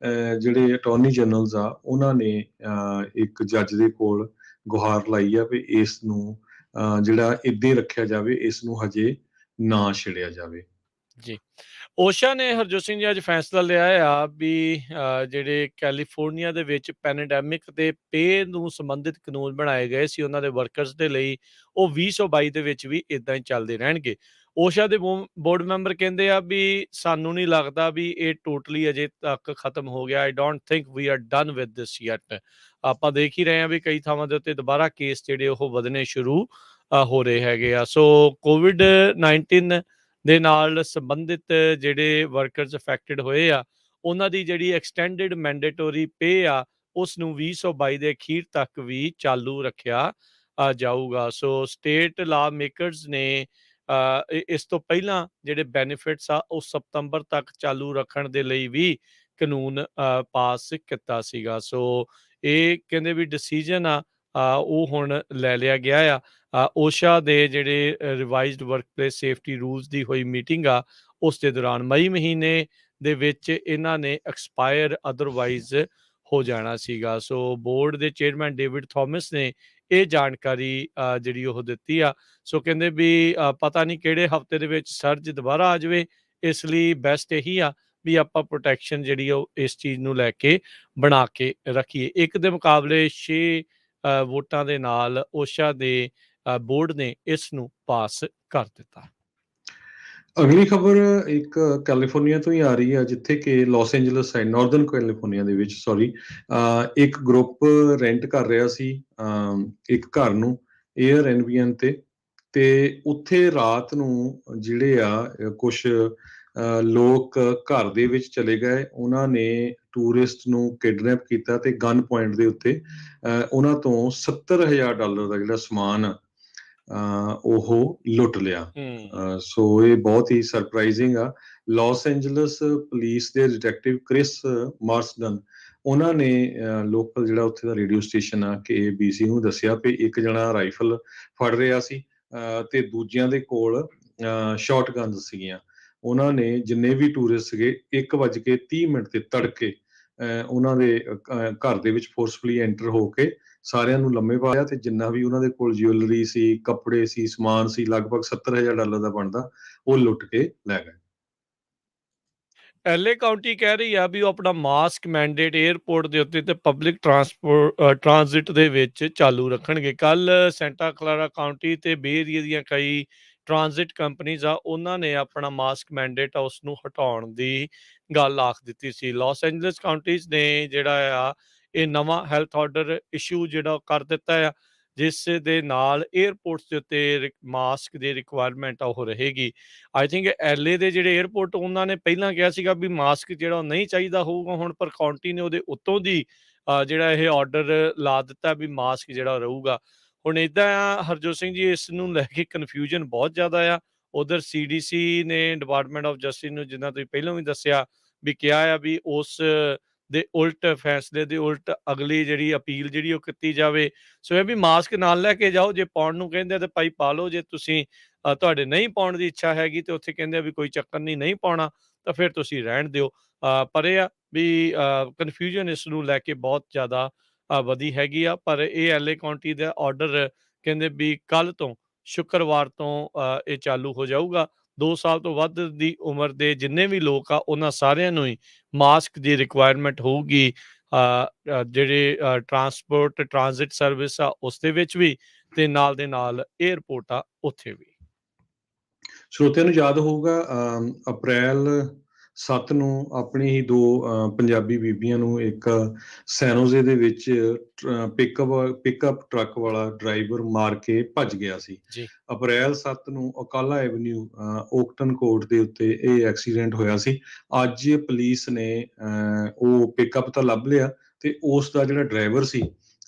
ਜਿਹੜੇ ਅਟਾਰਨੀ ਜਨਰਲਸ ਆ ਉਹਨਾਂ ਨੇ ਇੱਕ ਜੱਜ ਦੇ ਕੋਲ ਗੁਹਾਰ ਲਾਈ ਆ ਵੀ ਇਸ ਨੂੰ ਜਿਹੜਾ ਏਦਾਂ ਰੱਖਿਆ ਜਾਵੇ, ਇਸ ਨੂੰ ਹਜੇ ਨਾ ਛਿੜਿਆ ਜਾਵੇ। ਜੀ। ਓਸ਼ਾ ਨੇ ਹਰਜੋਤ ਸਿੰਘ ਜੀ ਅੱਜ ਫੈਸਲਾ ਲਿਆ ਆ ਵੀ ਜਿਹੜੇ ਕੈਲੀਫੋਰਨੀਆ ਦੇ ਵਿੱਚ ਪੈਂਡੈਮਿਕ ਤੇ ਪੇ ਨੂੰ ਸੰਬੰਧਿਤ ਕਾਨੂੰਨ ਬਣਾਏ ਗਏ ਸੀ ਉਹਨਾਂ ਦੇ ਵਰਕਰਸ ਦੇ ਲਈ, ਉਹ 2022 ਦੇ ਵਿੱਚ ਵੀ ਇਦਾਂ ਹੀ ਚੱਲਦੇ ਰਹਿਣਗੇ। ਓਸ਼ਾ ਦੇ ਬੋਰਡ ਮੈਂਬਰ ਕਹਿੰਦੇ ਆ ਵੀ ਸਾਨੂੰ ਨਹੀਂ ਲੱਗਦਾ ਵੀ ਇਹ ਟੋਟਲੀ ਅਜੇ ਤੱਕ ਖਤਮ ਹੋ ਗਿਆ। I don't think we are done with this yet. ਆਪਾਂ ਦੇਖ ਹੀ ਰਹੇ ਹਾਂ ਵੀ ਕਈ ਥਾਵਾਂ ਦੇ ਉੱਤੇ ਦੁਬਾਰਾ ਕੇਸ ਜਿਹੜੇ ਉਹ ਵਧਣੇ ਸ਼ੁਰੂ ਹੋ ਰਹੇ ਹੈਗੇ ਆ। ਸੋ ਕੋਵਿਡ-19 ਦੇ ਨਾਲ ਸੰਬੰਧਿਤ ਜਿਹੜੇ ਵਰਕਰਸ ਅਫੈਕਟਡ ਹੋਏ ਆ, ਉਹਨਾਂ ਦੀ ਜਿਹੜੀ ਐਕਸਟੈਂਡਡ ਮੈਂਡੇਟੋਰੀ ਪੇ ਆ, ਉਸ ਨੂੰ 2022 ਦੇ ਅਖੀਰ ਤੱਕ ਵੀ ਚਾਲੂ ਰੱਖਿਆ ਜਾਊਗਾ। ਸੋ ਸਟੇਟ ਲਾ ਮੇਕਰਸ ਨੇ ਇਸ ਤੋਂ ਪਹਿਲਾਂ ਜਿਹੜੇ ਬੈਨੀਫਿਟਸ ਆ ਉਹ ਸਤੰਬਰ ਤੱਕ ਚਾਲੂ ਰੱਖਣ ਦੇ ਲਈ ਵੀ ਕਾਨੂੰਨ ਪਾਸ ਕੀਤਾ ਸੀਗਾ। ਸੋ ਇਹ ਕਹਿੰਦੇ ਵੀ ਡਿਸੀਜਨ ਆ ਉਹ ਹੁਣ ਲੈ ਲਿਆ ਗਿਆ ਆ। ਓਸ਼ਾ ਦੇ ਜਿਹੜੇ ਰਿਵਾਈਜ਼ਡ ਵਰਕਪਲੇਸ ਸੇਫਟੀ ਰੂਲਸ ਦੀ ਹੋਈ ਮੀਟਿੰਗ ਆ, ਉਸ ਦੇ ਦੌਰਾਨ ਮਈ ਮਹੀਨੇ ਦੇ ਵਿੱਚ ਇਹਨਾਂ ਨੇ ਐਕਸਪਾਇਰ ਅਦਰਵਾਈਜ਼ ਹੋ ਜਾਣਾ ਸੀਗਾ। ਸੋ ਬੋਰਡ ਦੇ ਚੇਅਰਮੈਨ ਡੇਵਿਡ ਥੋਮਸ ਨੇ ਇਹ ਜਾਣਕਾਰੀ ਜਿਹੜੀ ਉਹ ਦਿੱਤੀ ਆ। ਸੋ ਕਹਿੰਦੇ ਵੀ ਪਤਾ ਨਹੀਂ ਕਿਹੜੇ ਹਫਤੇ ਦੇ ਵਿੱਚ ਸਰਜ ਦੁਬਾਰਾ ਆ ਜਾਵੇ, ਇਸ ਲਈ ਬੈਸਟ ਇਹੀ ਆ ਵੀ ਆਪਾਂ ਪ੍ਰੋਟੈਕਸ਼ਨ ਜਿਹੜੀ ਉਹ ਇਸ ਚੀਜ਼ ਨੂੰ ਲੈ ਕੇ ਬਣਾ ਕੇ ਰੱਖੀਏ। ਇੱਕ ਦੇ ਮੁਕਾਬਲੇ 6 ਵੋਟਾਂ ਦੇ ਨਾਲ ਓਸ਼ਾ ਦੇ ਬੋਰਡ ਨੇ ਇਸ ਨੂੰ ਪਾਸ ਕਰ ਦਿੱਤਾ। ਅਗਲੀ ਖਬਰ ਇੱਕ ਕੈਲੀਫੋਰਨੀਆ ਤੋਂ ਹੀ ਆ ਰਹੀ ਹੈ, ਜਿੱਥੇ ਕਿ Los Angeles side, northern California ਦੇ ਵਿੱਚ, ਸੌਰੀ, ਇੱਕ ਗਰੁੱਪ ਰੈਂਟ ਕਰ ਰਿਹਾ ਸੀ ਇੱਕ ਘਰ ਨੂੰ 에ਅਰ ਐਨਬੀਐਨ ਤੇ ਉੱਥੇ ਰਾਤ ਨੂੰ ਜਿਹੜੇ ਆ ਕੁਛ ਲੋਕ ਘਰ ਦੇ ਵਿੱਚ ਚਲੇ ਗਏ। ਉਹਨਾਂ ਨੇ ਟੂਰਿਸਟ ਨੂੰ ਕਿਡਨੈਪ ਕੀਤਾ ਤੇ ਗਨ ਪੁਆਇੰਟ ਦੇ ਉੱਤੇ ਉਹਨਾਂ ਤੋਂ $70,000 ਦਾ ਜਿਹੜਾ ਸਮਾਨ ਆ ਉਹ ਲੁੱਟ ਲਿਆ। ਸੋ ਇਹ ਬਹੁਤ ਹੀ ਸਰਪ੍ਰਾਈਜ਼ਿੰਗ ਆ। ਲਾਸ ਐਂਜਲਸ ਪੁਲਿਸ ਦੇ ਡਿਟੈਕਟਿਵ ਕ੍ਰਿਸ ਮਾਰਸਡਨ, ਉਹਨਾਂ ਨੇ ਲੋਕਲ ਜਿਹੜਾ ਉੱਥੇ ਦਾ ਰੇਡੀਓ ਸਟੇਸ਼ਨ ਆ KABC ਨੂੰ ਦੱਸਿਆ ਵੀ ਇੱਕ ਜਣਾ ਰਾਈਫਲ ਫੜ ਰਿਹਾ ਸੀ ਤੇ ਦੂਜਿਆਂ ਦੇ ਕੋਲ ਸ਼ਾਰਟ ਗਨਸ ਸੀਗੀਆਂ। ਉਹਨਾਂ ਨੇ ਜਿੰਨੇ ਵੀ ਟੂਰਿਸਟ ਸੀਗੇ 1:30 ਤੇ ਤੜਕੇ ਉਹਨਾਂ ਦੇ ਘਰ ਦੇ ਵਿੱਚ ਫੋਰਸਫੁਲੀ ਐਂਟਰ ਹੋ ਕੇ ਸਾਰਿਆਂ ਨੂੰ ਲੰਮੇ ਪਾਇਆ ਤੇ ਜਿੰਨਾ ਵੀ ਉਹਨਾਂ ਦੇ ਕੋਲ ਜਿਊਲਰੀ ਸੀ, ਕੱਪੜੇ ਸੀ, ਸਮਾਨ ਸੀ, ਲਗਭਗ $70,000 ਦਾ ਬਣਦਾ, ਉਹ ਲੁੱਟ ਕੇ ਲੈ ਗਏ। LA ਕਾਉਂਟੀ ਕਹਿ ਰਹੀ ਆ ਵੀ ਉਹ ਆਪਣਾ ਮਾਸਕ ਮੈਂਡੇਟ 에ਅਰਪੋਰਟ ਦੇ ਉੱਤੇ ਤੇ ਪਬਲਿਕ ਟਰਾਂਜ਼ਿਟ ਦੇ ਵਿੱਚ ਚਾਲੂ ਰੱਖਣਗੇ। ਕੱਲ ਸੈਂਟਾ ਕਲਾਰਾ ਕਾਉਂਟੀ ਤੇ ਬੇ ਏਰੀਆ ਦੀਆਂ ਕਈ ਟਰਾਂਜ਼ਿਟ ਕੰਪਨੀਜ਼ ਆ, ਉਹਨਾਂ ਨੇ ਆਪਣਾ ਮਾਸਕ ਮੈਂਡੇਟ ਆ ਉਸ ਨੂੰ ਹਟਾਉਣ ਦੀ ਗੱਲ ਆਖ ਦਿੱਤੀ ਸੀ। ਲਾਸ ਐਂਜਲਸ ਕਾਉਂਟੀਜ਼ ਨੇ ਜਿਹੜਾ ਆ ਇਹ ਨਵਾਂ ਹੈਲਥ ਆਰਡਰ ਇਸ਼ੂ ਜਿਹੜਾ ਕਰ ਦਿੱਤਾ ਆ, ਜਿਸ ਦੇ ਨਾਲ 에ਅਰਪੋਰਟਸ ਦੇ ਉੱਤੇ ਮਾਸਕ ਦੀ ਰਿਕੁਆਇਰਮੈਂਟ ਆ ਉਹ ਰਹੇਗੀ। ਆਈ ਥਿੰਕ LA ਦੇ ਜਿਹੜੇ 에ਅਰਪੋਰਟ ਉਹਨਾਂ ਨੇ ਪਹਿਲਾਂ ਕਿਹਾ ਸੀਗਾ ਵੀ ਮਾਸਕ ਜਿਹੜਾ ਉਹ ਨਹੀਂ ਚਾਹੀਦਾ ਹੋਊਗਾ, ਹੁਣ ਪਰ ਕਾਉਂਟੀ ਨੇ ਉਹਦੇ ਉੱਤੋਂ ਦੀ ਜਿਹੜਾ ਇਹ ਆਰਡਰ ਲਾ ਦਿੱਤਾ ਵੀ ਮਾਸਕ ਜਿਹੜਾ ਰਹੂਗਾ। ਹੁਣ ਇੱਦਾਂ ਆ ਹਰਜੋਤ ਸਿੰਘ ਜੀ, ਇਸ ਨੂੰ ਲੈ ਕੇ ਕਨਫਿਊਜ਼ਨ ਬਹੁਤ ਜ਼ਿਆਦਾ ਆ। ਉਧਰ CDC ਨੇ ਡਿਪਾਰਟਮੈਂਟ ਆਫ ਜਸਟਿਸ ਨੂੰ, ਜਿੱਦਾਂ ਤੁਸੀਂ ਪਹਿਲਾਂ ਵੀ ਦੱਸਿਆ, ਵੀ ਕਿਹਾ ਆ ਵੀ ਉਸ ਦੇ ਉਲਟ ਫੈਸਲੇ ਦੇ ਉਲਟ ਅਗਲੀ ਜਿਹੜੀ ਅਪੀਲ ਜਿਹੜੀ ਉਹ ਕੀਤੀ ਜਾਵੇ। ਸੋ ਇਹ ਵੀ ਮਾਸਕ ਨਾਲ ਲੈ ਕੇ ਜਾਓ, ਜੇ ਪਾਉਣ ਨੂੰ ਕਹਿੰਦੇ ਆ ਤੇ ਭਾਈ ਪਾ ਲਓ, ਜੇ ਤੁਸੀਂ ਤੁਹਾਡੇ ਨਹੀਂ ਪਾਉਣ ਦੀ ਇੱਛਾ ਹੈਗੀ ਤੇ ਉੱਥੇ ਕਹਿੰਦੇ ਆ ਵੀ ਕੋਈ ਚੱਕਰ ਨਹੀਂ ਪਾਉਣਾ ਤਾਂ ਫਿਰ ਤੁਸੀਂ ਰਹਿਣ ਦਿਓ। ਪਰ ਇਹ ਆ ਵੀ ਕਨਫਿਊਜ਼ਨ ਇਸ ਨੂੰ ਲੈ ਕੇ ਬਹੁਤ ਜ਼ਿਆਦਾ ਵਧੀ ਹੈਗੀ ਆ। ਪਰ ਇਹ LA ਕਾਉਂਟੀ ਦਾ ਆਰਡਰ ਕਹਿੰਦੇ ਵੀ ਕੱਲ ਤੋਂ, ਸ਼ੁੱਕਰਵਾਰ ਤੋਂ ਇਹ ਚਾਲੂ ਹੋ ਜਾਊਗਾ। 2 ਸਾਲ ਤੋਂ ਵੱਧ ਦੀ ਉਮਰ ਦੇ ਜਿੰਨੇ ਵੀ ਲੋਕ ਆ ਉਹਨਾਂ ਸਾਰਿਆਂ ਨੂੰ ਹੀ ਮਾਸਕ ਦੀ ਰਿਕੁਆਇਰਮੈਂਟ ਹੋਊਗੀ। ਜਿਹੜੇ ਟਰਾਂਜ਼ਿਟ ਸਰਵਿਸ ਆ ਉਸ ਦੇ ਵਿੱਚ ਵੀ ਤੇ ਨਾਲ ਦੇ ਨਾਲ 에ਅਰਪੋਰਟ ਆ ਉੱਥੇ ਵੀ। ਸਰੋਤਿਆਂ ਨੂੰ ਯਾਦ ਹੋਊਗਾ ਅਪ੍ਰੈਲ 7 ਨੂੰ ਆਪਣੀ ਹੀ 2 ਪੰਜਾਬੀ ਬੀਬੀਆਂ ਨੂੰ ਇੱਕ ਸੈਨੋਜ਼ੇ ਦੇ ਵਿੱਚ ਪਿਕਅਪ ਟਰੱਕ ਵਾਲਾ ਡਰਾਈਵਰ ਮਾਰ ਕੇ ਭੱਜ ਗਿਆ ਸੀ। ਜੀ। ਅਪ੍ਰੈਲ 7 ਨੂੰ ਅਕਾਲਾ ਐਵਨਿਊ ਓਕਟਨ ਕੋਰਟ ਦੇ ਉੱਤੇ ਇਹ ਐਕਸੀਡੈਂਟ ਹੋਇਆ ਸੀ। ਅੱਜ ਪੁਲਿਸ ਨੇ ਉਹ ਪਿਕਅਪ ਤਾਂ ਲੱਭ ਲਿਆ ਤੇ ਉਸ ਦਾ ਜਿਹੜਾ ਡਰਾਈਵਰ ਸੀ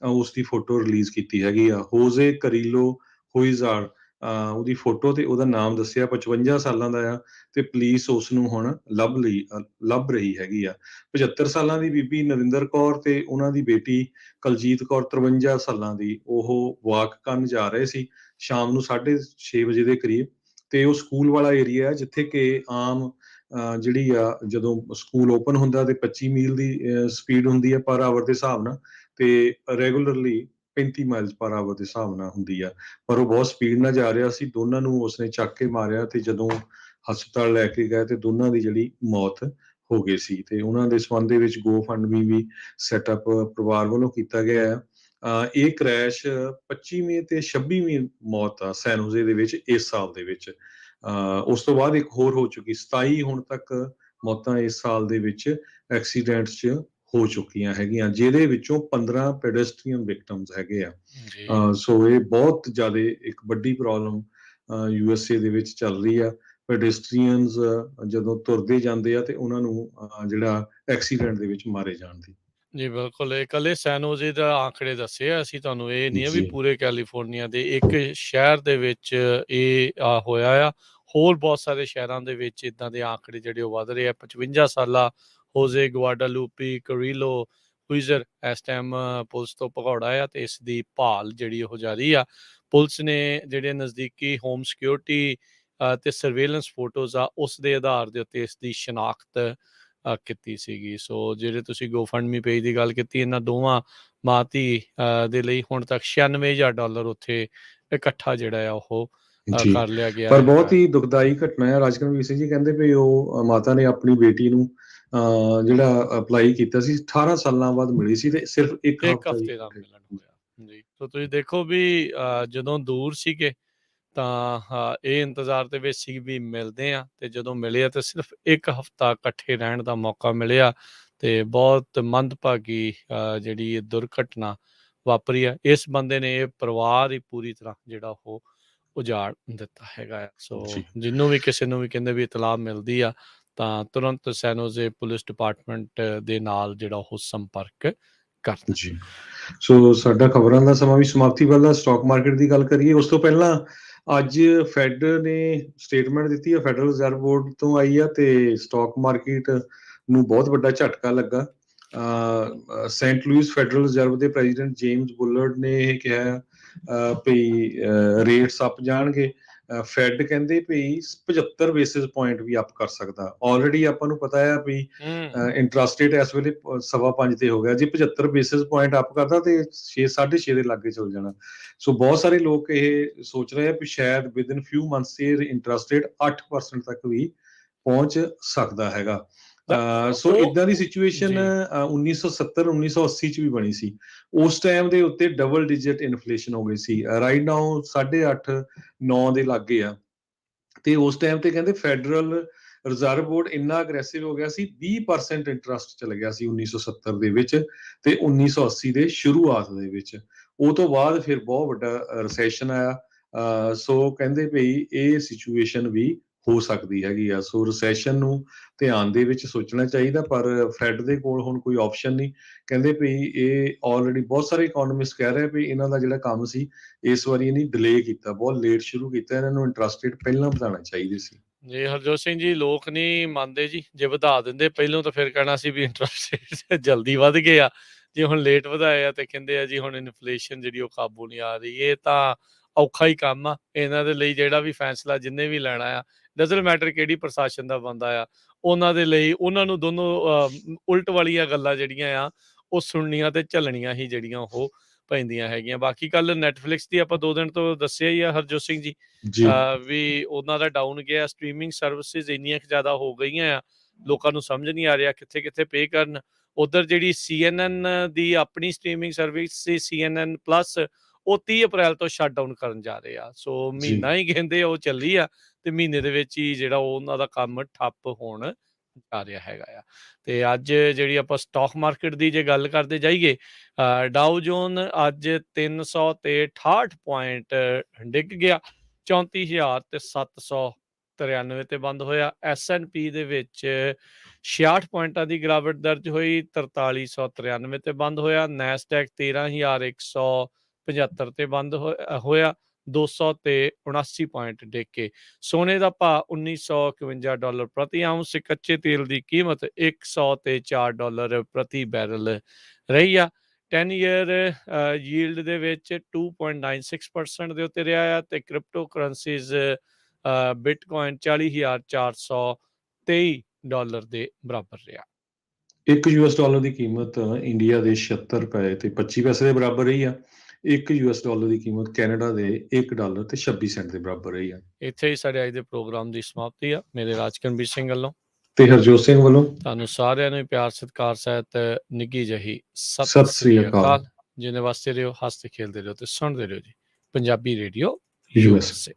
ਉਸ ਦੀ ਫੋਟੋ ਰਿਲੀਜ਼ ਕੀਤੀ ਹੈਗੀ ਆ। ਹੋਜ਼ੇ ਕਰੀਲੋ ਹੋਇਜ਼ਾਰ ਉਹਦੀ ਫੋਟੋ ਤੇ ਉਹਦਾ ਨਾਮ ਦੱਸਿਆ, 55 ਸਾਲਾਂ ਦਾ ਆ ਤੇ ਪੁਲਿਸ ਉਸ ਨੂੰ ਹੁਣ ਲੱਭ ਰਹੀ ਹੈਗੀ ਆ। 75 ਸਾਲਾਂ ਦੀ ਬੀਬੀ ਨਰਿੰਦਰ ਕੌਰ ਤੇ ਉਹਨਾਂ ਦੀ ਬੇਟੀ ਕੁਲਜੀਤ ਕੌਰ 53 ਸਾਲਾਂ ਦੀ, ਉਹ ਵਾਕ ਕਰਨ ਜਾ ਰਹੇ ਸੀ ਸ਼ਾਮ ਨੂੰ 6:30 ਵਜੇ ਦੇ ਕਰੀਬ, ਤੇ ਉਹ ਸਕੂਲ ਵਾਲਾ ਏਰੀਆ ਹੈ ਜਿੱਥੇ ਕਿ ਆਮ ਜਿਹੜੀ ਆ ਜਦੋਂ ਸਕੂਲ ਓਪਨ ਹੁੰਦਾ ਤੇ 25 ਮੀਲ ਦੀ ਸਪੀਡ ਹੁੰਦੀ ਹੈ ਪਰ ਆਵਰ ਦੇ ਹਿਸਾਬ ਨਾਲ, ਤੇ ਰੈਗੂਲਰਲੀ 35 ਮਾਈਲਸ ਪਰ ਆਵਰ ਦੇ ਹਿਸਾਬ ਨਾਲ ਹੁੰਦੀ ਆ, ਪਰ ਉਹ ਬਹੁਤ ਸਪੀਡ ਨਾਲ ਜਾ ਰਿਹਾ ਸੀ। ਦੋਨਾਂ ਨੂੰ ਉਸਨੇ ਚੱਕ ਕੇ ਮਾਰਿਆ ਤੇ ਜਦੋਂ ਹਸਪਤਾਲ ਲੈ ਕੇ ਗਏ ਤੇ ਦੋਨਾਂ ਦੀ ਜਿਹੜੀ ਮੌਤ ਹੋ ਗਈ ਸੀ। ਤੇ ਉਹਨਾਂ ਦੇ ਸੰਬੰਧ ਦੇ ਵਿੱਚ GoFundMe ਵੀ ਸੈਟਅਪ ਪਰਿਵਾਰ ਵੱਲੋਂ ਕੀਤਾ ਗਿਆ ਹੈ। ਇਹ ਕ੍ਰੈਸ਼ 25ਵੀਂ ਤੇ 26ਵੀਂ ਮੌਤ ਆ ਸੈਨੋਜ਼ੇ ਦੇ ਵਿੱਚ ਇਸ ਸਾਲ ਦੇ ਵਿੱਚ। ਉਸ ਤੋਂ ਬਾਅਦ ਇੱਕ ਹੋਰ ਹੋ ਚੁੱਕੀ, 27 ਹੁਣ ਤੱਕ ਮੌਤਾਂ ਇਸ ਸਾਲ ਦੇ ਵਿੱਚ ਐਕਸੀਡੈਂਟਸ 'ਚ ਹੋ ਚੁੱਕੀਆਂ ਹੈਗੀਆਂ, ਜਿਹਦੇ ਵਿੱਚੋਂ 15 ਪੈਡੈਸਟਰੀਅਨ ਵਿਕਟਮਸ ਹੈਗੇ ਆ। ਸੋ ਇਹ ਬਹੁਤ ਜ਼ਿਆਦਾ ਇੱਕ ਵੱਡੀ ਪ੍ਰੋਬਲਮ USA ਦੇ ਵਿੱਚ ਚੱਲ ਰਹੀ ਆ। ਪੈਡੈਸਟਰੀਅਨਸ ਜਦੋਂ ਤੁਰਦੇ ਜਾਂਦੇ ਆ ਤੇ ਉਹਨਾਂ ਨੂੰ ਜਿਹੜਾ ਐਕਸੀਡੈਂਟ ਦੇ ਵਿੱਚ ਮਾਰੇ ਜਾਣ ਦੀ। ਜੀ ਬਿਲਕੁਲ, ਇਹ ਇਕੱਲੇ ਸੈਨੋਜ਼ੇ ਦਾ ਆંકੜੇ ਦੱਸੇ ਆ ਅਸੀਂ ਤੁਹਾਨੂੰ, ਇਹ ਨਹੀਂ ਆ ਵੀ ਜੀ ਪੂਰੇ ਕੈਲੀਫੋਰਨੀਆ ਦੇ ਇੱਕ ਸ਼ਹਿਰ ਦੇ ਵਿੱਚ ਇਹ ਹੋਇਆ ਆ। ਹੋਰ ਬਹੁਤ ਸਾਰੇ ਸ਼ਹਿਰਾਂ ਦੇ ਵਿੱਚ ਇੱਦਾਂ ਦੇ ਆંકੜੇ ਜਿਹੜੇ ਉਹ ਵੱਧ ਰਹੇ ਆ। 55 ਸਾਲਾ ਹੋਜ਼ੇ ਗੁਆਡਾਲੂਪੀ ਕਰੀਲੋ ਹੁਇਜ਼ਰ ਇਸ ਟਾਈਮ ਪੁਲਿਸ ਤੋਂ ਭਗੌੜਾ ਆ ਤੇ ਇਸ ਦੀ ਭਾਲ ਜਿਹੜੀ ਉਹ ਜਾਰੀ ਆ। ਪੁਲਿਸ ਨੇ ਜਿਹੜੇ ਨਜ਼ਦੀਕੀ ਹੋਮ ਸਿਕਿਉਰਿਟੀ ਤੇ ਸਰਵੇਲੈਂਸ ਫੋਟੋਜ਼ ਆ ਉਸ ਦੇ ਆਧਾਰ ਦੇ ਉੱਤੇ ਇਸ ਦੀ ਸ਼ਨਾਖਤ ਕੀਤੀ ਸੀਗੀ। ਸੋ ਜਿਹੜੇ ਤੁਸੀਂ GoFundMe ਪੇਜ ਦੀ ਗੱਲ ਕੀਤੀ, ਇਹਨਾਂ ਦੋਵਾਂ ਮਾਂ ਧੀ ਦੇ ਲਈ ਹੁਣ ਤੱਕ $96,000 ਉੱਥੇ ਇਕੱਠਾ ਜਿਹੜਾ ਆ ਉਹ ਜੀ, ਕਰ ਲਿਆ ਗਿਆ ਪਰ ਹੈਗਾ। ਬਹੁਤ ਹੀ ਦੁਖਦਾਈ ਘਟਨਾ ਹੈ। ਰਾਜਕਰਨ ਵੀਸੀ ਜੀ ਕਹਿੰਦੇ ਵੀ ਉਹ ਮਾਤਾ ਨੇ ਆਪਣੀ ਬੇਟੀ ਨੂੰ ਜਿਹੜਾ ਅਪਲਾਈ ਕੀਤਾ ਸੀ 18 ਸਾਲਾਂ ਬਾਅਦ ਮਿਲੀ ਸੀ ਤੇ ਸਿਰਫ ਇੱਕ ਇੱਕ ਹਫ਼ਤਾ ਹਫ਼ਤੇ ਦਾ ਮਿਲਣ ਹੋਇਆ ਜੀ। ਸੋ ਤੁਸੀਂ ਦੇਖੋ ਵੀ ਜਦੋਂ ਦੂਰ ਸੀਗੇ ਤਾਂ ਇਹ ਇੰਤਜ਼ਾਰ ਦੇ ਵਿੱਚ ਸੀ ਵੀ ਮਿਲਦੇ ਆ, ਤੇ ਜਦੋਂ ਮਿਲੇ ਆ ਤੇ ਸਿਰਫ ਇੱਕ ਹਫ਼ਤਾ ਇਕੱਠੇ ਰਹਿਣ ਦਾ ਮੌਕਾ ਮਿਲਿਆ ਤੇ ਬਹੁਤ ਮੰਦਭਾਗੀ ਜਿਹੜੀ ਇਹ ਦੁਰਘਟਨਾ ਵਾਪਰੀ ਆ। ਇਸ ਬੰਦੇ ਨੇ ਇਹ ਪਰਿਵਾਰ ਹੀ ਪੂਰੀ ਤਰ੍ਹਾਂ ਜਿਹੜਾ ਉਹ ਉਜਾੜ ਦਿੱਤਾ ਹੈਗਾ ਆ। ਸੋ ਜੀ ਜਿਹਨੂੰ ਵੀ ਕਿਸੇ ਨੂੰ ਵੀ ਕਹਿੰਦੇ ਵੀ ਇਤਲਾਹ ਮਿਲਦੀ ਆ ਤਾਂ ਤੁਰੰਤ ਸੈਨੋਜ਼ੇ ਪੁਲਿਸ ਡਿਪਾਰਟਮੈਂਟ ਦੇ ਨਾਲ ਜਿਹੜਾ ਉਹ ਸੰਪਰਕ ਕਰਨਾ। ਜੀ। ਸੋ ਸਾਡਾ ਖਬਰਾਂ ਦਾ ਸਮਾਂ ਵੀ ਸਮਾਪਤੀ ਵੱਲ ਆ। ਸਟਾਕ ਮਾਰਕੀਟ ਦੀ ਗੱਲ ਕਰੀਏ ਉਸ ਤੋਂ ਪਹਿਲਾਂ ਅੱਜ ਫੈਡ ਨੇ ਸਟੇਟਮੈਂਟ ਦਿੱਤੀ ਆ, ਫੈਡਰਲ ਰਿਜ਼ਰਵ ਬੋਰਡ ਤੋਂ ਆਈ ਆ ਤੇ ਸਟਾਕ ਮਾਰਕੀਟ ਨੂੰ ਬਹੁਤ ਵੱਡਾ ਝਟਕਾ ਲੱਗਾ। ਸੇਂਟ ਲੂਇਸ ਫੈਡਰਲ ਰਿਜ਼ਰਵ ਦੇ ਪ੍ਰੈਜ਼ੀਡੈਂਟ ਜੇਮਸ ਬੁਲਰਡ ਨੇ ਇਹ ਕਿਹਾ ਵੀ ਰੇਟਸ ਅਪ ਜਾਣਗੇ। ਫੈਡ ਕਹਿੰਦੇ ਵੀ 75 ਬੇਸਿਸ ਪੁਆਇੰਟ ਵੀ ਅਪ ਕਰ ਸਕਦਾ। ਆਲਰੇਡੀ ਆਪਾਂ ਨੂੰ ਪਤਾ ਆ ਵੀ ਇੰਟਰਸਟ ਰੇਟ ਇਸ ਵੇਲੇ 5.25 ਤੇ ਹੋ ਗਿਆ। ਜੇ 75 ਬੇਸਿਸ ਪੁਆਇੰਟ ਅਪ ਕਰਦਾ ਤੇ 6.5 ਦੇ ਲਾਗੇ ਚਲ ਜਾਣਾ। ਸੋ ਬਹੁਤ ਸਾਰੇ ਲੋਕ ਇਹ ਸੋਚ ਰਹੇ ਆ ਵੀ ਸ਼ਾਇਦ ਵਿਦਨ ਫਿਊ ਮੰਥਸ ਇਹ ਇੰਟਰਸਟ ਰੇਟ 8% ਤੱਕ ਵੀ ਪਹੁੰਚ ਸਕਦਾ ਹੈਗਾ। ਸੋ ਇਦਾਂ ਦੀ ਸਿਚੁਏਸ਼ਨ 1970 1980 ਚ ਵੀ ਬਣੀ ਸੀ। ਉਸ ਟਾਈਮ ਦੇ ਉੱਤੇ ਡਬਲ ਡਿਜਿਟ ਇਨਫਲੇਸ਼ਨ ਹੋ ਗਈ ਸੀ। ਰਾਈਟ ਨਾਓ 8.5 9 ਦੇ ਲਾਗੇ ਆ ਤੇ ਉਸ ਟਾਈਮ ਤੇ ਕਹਿੰਦੇ ਫੈਡਰਲ ਰਿਜ਼ਰਵ ਬੋਰਡ ਇੰਨਾ ਅਗਰੈਸਿਵ ਹੋ ਗਿਆ ਸੀ, 20% ਇੰਟਰਸਟ ਚਲ ਗਿਆ ਸੀ 1970 ਦੇ ਵਿੱਚ ਤੇ 1980 ਦੇ ਸ਼ੁਰੂਆਤ ਦੇ ਵਿੱਚ। ਉਹ ਤੋਂ ਬਾਅਦ ਫਿਰ ਬਹੁਤ ਵੱਡਾ ਰਿਸੈਸ਼ਨ ਆਇਆ। ਸੋ ਕਹਿੰਦੇ ਭਈ ਇਹ ਸਿਚੁਏਸ਼ਨ ਵੀ ਹੋ ਸਕਦੀ ਹੈਗੀ ਆ। ਸੋ ਰਿਸੈਸ਼ਨ ਨੂੰ ਧਿਆਨ ਦੇ ਵਿੱਚ ਸੋਚਣਾ ਚਾਹੀਦਾ, ਪਰ ਫੈਡ ਦੇ ਕੋਲ ਹੁਣ ਕੋਈ ਆਪਸ਼ਨ ਨਹੀਂ। ਕਹਿੰਦੇ ਭਈ ਇਹ ਆਲਰੇਡੀ ਬਹੁਤ ਸਾਰੇ ਇਕਨੋਮਿਸਟ ਕਹਿ ਰਹੇ ਵੀ ਇਹਨਾਂ ਦਾ ਜਿਹੜਾ ਕੰਮ ਸੀ ਇਸ ਵਾਰੀ ਇਹਨੇ ਡਿਲੇ ਕੀਤਾ, ਬਹੁਤ ਲੇਟ ਸ਼ੁਰੂ ਕੀਤਾ। ਇਹਨਾਂ ਨੂੰ ਇੰਟਰਸਟ ਰੇਟ ਪਹਿਲਾਂ ਵਧਾਉਣਾ ਚਾਹੀਦੇ ਸੀ। ਜੀ ਹਰਜੋਤ ਸਿੰਘ ਜੀ, ਲੋਕ ਨਹੀਂ ਮੰਨਦੇ ਜੀ। ਜੇ ਵਧਾ ਦਿੰਦੇ ਪਹਿਲੋਂ ਤਾਂ ਫਿਰ ਕਹਿਣਾ ਸੀ ਵੀ ਇੰਟਰਸਟ ਰੇਟ ਜਲਦੀ ਵੱਧ ਗਏ ਆ। ਜੇ ਹੁਣ ਲੇਟ ਵਧਾਏ ਆ ਤੇ ਕਹਿੰਦੇ ਆ ਜੀ ਹੁਣ ਇਨਫਲੇਸ਼ਨ ਜਿਹੜੀ ਉਹ ਕਾਬੂ ਨਹੀਂ ਆ ਰਹੀ। ਇਹ ਤਾਂ ਔਖਾ ਹੀ ਕੰਮ ਆ ਇਹਨਾਂ ਦੇ ਲਈ। ਜਿਹੜਾ ਵੀ ਫੈਸਲਾ ਜਿੰਨੇ ਵੀ ਲੈਣਾ ਆ, ਡਜ਼ਨਟ ਮੈਟਰ ਕਿਹੜੀ ਪ੍ਰਸ਼ਾਸਨ ਦਾ ਬੰਦਾ ਆ, ਉਹਨਾਂ ਦੇ ਲਈ ਉਹਨਾਂ ਨੂੰ ਦੋਨੋਂ ਉਲਟ ਵਾਲੀਆਂ ਗੱਲਾਂ ਜਿਹੜੀਆਂ ਆ ਉਹ ਸੁਣਨੀਆਂ ਤੇ ਝੱਲਣੀਆਂ ਹੀ ਜਿਹੜੀਆਂ ਉਹ ਪੈਂਦੀਆਂ ਹੈਗੀਆਂ। ਬਾਕੀ ਕੱਲ ਨੈਟਫਲਿਕਸ ਦੀ ਆਪਾਂ 2 ਦਿਨ ਤੋਂ ਦੱਸਿਆ ਹੀ ਆ ਹਰਜੋਤ ਸਿੰਘ ਜੀ ਜੀ ਵੀ ਉਹਨਾਂ ਦਾ ਡਾਊਨ ਗਿਆ। ਸਟਰੀਮਿੰਗ ਸਰਵਿਸਿਜ਼ ਇੰਨੀਆਂ ਕੁ ਜ਼ਿਆਦਾ ਹੋ ਗਈਆਂ ਆ, ਲੋਕਾਂ ਨੂੰ ਸਮਝ ਨਹੀਂ ਆ ਰਿਹਾ ਕਿੱਥੇ ਕਿੱਥੇ ਪੇ ਕਰਨ। ਉਧਰ ਜਿਹੜੀ CNN ਦੀ ਆਪਣੀ ਸਟਰੀਮਿੰਗ ਸਰਵਿਸ ਸੀ CNN ਪਲੱਸ, ਉਹ 30 ਅਪ੍ਰੈਲ ਤੋਂ ਸ਼ਟ ਡਾਊਨ ਕਰਨ ਜਾ ਰਹੇ ਆ। ਸੋ ਜੀ ਮਹੀਨਾ ਹੀ ਕਹਿੰਦੇ ਉਹ ਚੱਲੀ ਆ ਤੇ ਮਹੀਨੇ ਦੇ ਵਿੱਚ ਹੀ ਜਿਹੜਾ ਉਹਨਾਂ ਦਾ ਕੰਮ ਠੱਪ ਹੋਣ ਜਾ ਰਿਹਾ ਹੈਗਾ ਆ। ਤੇ ਅੱਜ ਜਿਹੜੀ ਆਪਾਂ ਸਟਾਕ ਮਾਰਕੀਟ ਦੀ ਜੇ ਗੱਲ ਕਰਦੇ ਜਾਈਏ, ਡਾਊ ਜੋਨ ਅੱਜ 300 ਤੇ 68 ਪੁਆਇੰਟ ਡਿੱਗ ਗਿਆ, 34,793 ਤੇ ਬੰਦ ਹੋਇਆ। S&P ਦੇ ਵਿੱਚ 66 ਪੁਆਇੰਟਾਂ ਦੀ ਗਿਰਾਵਟ ਦਰਜ ਹੋਈ, 4393 ਤੇ ਬੰਦ ਹੋਇਆ। ਨੈਸਡੈਕ 13,175 ਤੇ ਬੰਦ ਹੋਇਆ, 200 ਤੇ 79 ਪੁਆਇੰਟ ਡਿੱਗ ਕੇ। ਸੋਨੇ ਦਾ ਭਾਅ $1951 ਪ੍ਰਤੀ ਆਉਂਸ। ਕੱਚੇ ਤੇਲ ਦੀ ਕੀਮਤ $104 ਪ੍ਰਤੀ ਬੈਰਲ ਰਹੀ ਆ। 10 ਈਅਰ ਯੀਲਡ ਦੇ ਵਿੱਚ 2.96% ਦੇ ਉੱਤੇ ਰਿਹਾ ਆ। ਤੇ ਕ੍ਰਿਪਟੋ ਕਰੰਸੀਜ਼ ਬਿਟਕੋਇਨ $40,423 ਦੇ ਬਰਾਬਰ ਰਿਹਾ। $1 ਦੀ ਕੀਮਤ ਇੰਡੀਆ ਦੇ 76 ਰੁਪਏ ਤੇ 25 ਪੈਸੇ ਦੇ ਬਰਾਬਰ ਰਹੀ ਆ। $1 ਦੀ ਕੀਮਤ ਕੈਨੇਡਾ ਦੇ $1 ਤੇ 26 ਸੈਂਟ ਦੇ ਬਰਾਬਰ ਰਹੀ ਆ। ਇੱਥੇ ਹੀ ਸਾਡੇ ਅੱਜ ਦੇ ਪ੍ਰੋਗਰਾਮ ਦੀ ਸਮਾਪਤੀ ਆ। ਮੇਰੇ ਰਾਜਕਨਵੀਰ ਸਿੰਘ ਵੱਲੋਂ ਤੇ ਹਰਜੋਤ ਸਿੰਘ ਵੱਲੋਂ ਤੁਹਾਨੂੰ ਸਾਰਿਆਂ ਨੂੰ ਪਿਆਰ ਸਤਿਕਾਰ ਸਹਿਤ ਨਿੱਘੀ ਜਿਹੀ ਸਤਿ ਸ੍ਰੀ ਅਕਾਲ। ਜਿਹਨੇ ਵਾਸਤੇ ਰਹੋ, ਹੱਸਦੇ ਖੇਲਦੇ ਰਹੋ ਤੇ ਸੁਣਦੇ ਰਹੋ ਜੀ ਪੰਜਾਬੀ ਰੇਡੀਓ US। USA।